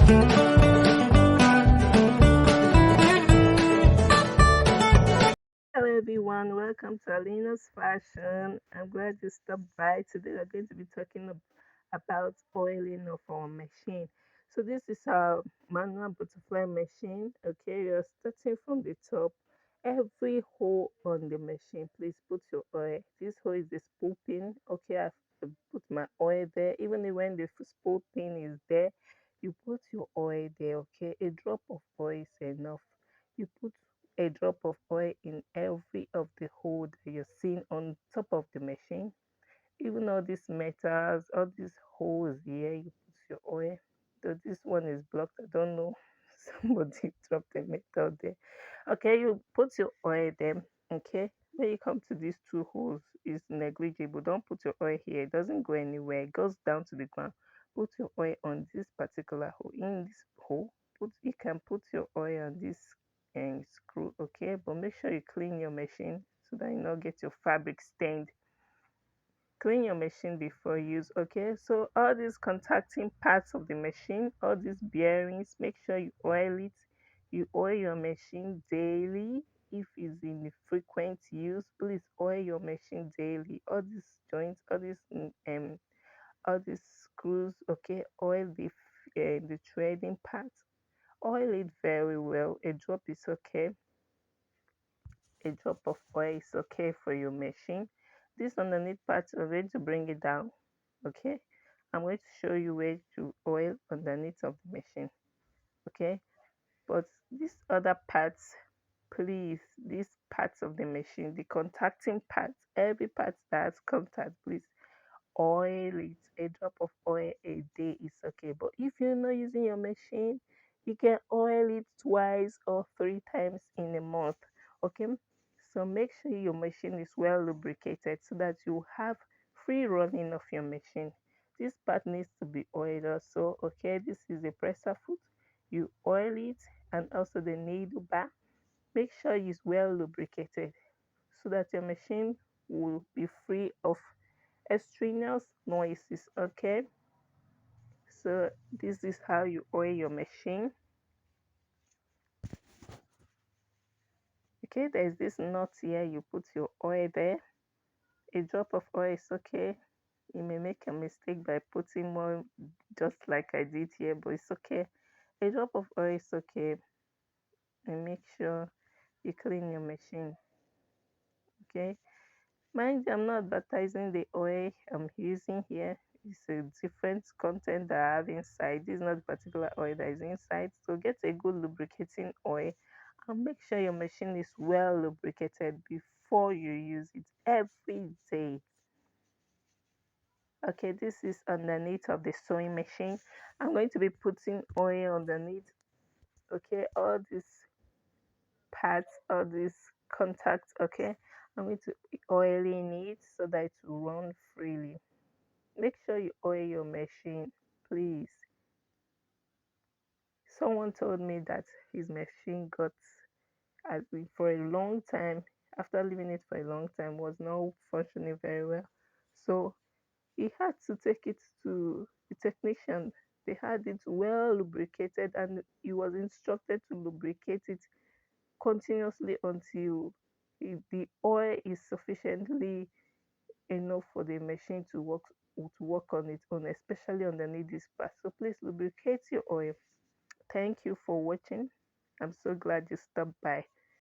Hello everyone, welcome to Alina's Fashion. I'm glad you stopped by. Today we're going to be talking about oiling of our machine. So this is our manual butterfly machine. Okay, you're starting from the top. Every hole on the machine, please put your oil. This hole is the spool pin. Okay, I've put my oil there. Even when the spool pin is there, you put your oil there. Okay, a drop of oil is enough. You put a drop of oil in every of the hole that you're seeing on top of the machine. Even all these metals, all these holes here, you put your oil. Though this one is blocked, I don't know. Somebody dropped a metal there. Okay, you put your oil there. Okay, when you come to these two holes, is negligible. Don't put your oil here. It doesn't go anywhere. It goes down to the ground. Put your oil on this particular hole. In this hole, you can put your oil on this screw. Okay, but make sure you clean your machine so that you not get your fabric stained. Clean your machine before use. Okay, so all these contacting parts of the machine, all these bearings, make sure you oil it. You oil your machine daily. If it's in frequent use, please oil your machine daily. All these joints, all these screws. Okay, oil the threading part. Oil it very well. A drop is okay. A drop of oil is okay for your machine. This underneath part, we're going to bring it down. Okay, I'm going to show you where to oil underneath of the machine. Okay, but these other parts, please, these parts of the machine, the contacting parts, every part that has contact, please oil it. A drop of oil a day is okay, but if you're not using your machine, you can oil it twice or three times in a month. Okay, so make sure your machine is well lubricated so that you have free running of your machine. This part needs to be oiled also. Okay, this is the presser foot. You oil it, and also the needle bar. Make sure it's well lubricated so that your machine will be free of extraneous noises. Okay, so this is how you oil your machine. Okay, there's this nut here. You put your oil there. A drop of oil is okay. You may make a mistake by putting more, just like I did here, but it's okay. A drop of oil is okay. And make sure you clean your machine. Okay, mind you, I'm not advertising the oil I'm using here. It's a different content that I have inside. This is not the particular oil that is inside. So get a good lubricating oil and make sure your machine is well lubricated before you use it every day. Okay, this is underneath of the sewing machine. I'm going to be putting oil underneath. Okay, all these parts, all these contacts. Okay, I'm going to be oiling it so that it will run freely. Make sure you oil your machine, please. Someone told me that his machine got for a long time, after leaving it for a long time, was not functioning very well. So he had to take it to the technician. They had it well lubricated, and he was instructed to lubricate it continuously until the oil is sufficiently enough for the machine to work on its own, especially underneath this part. So please lubricate your oil. Thank you for watching. I'm so glad you stopped by.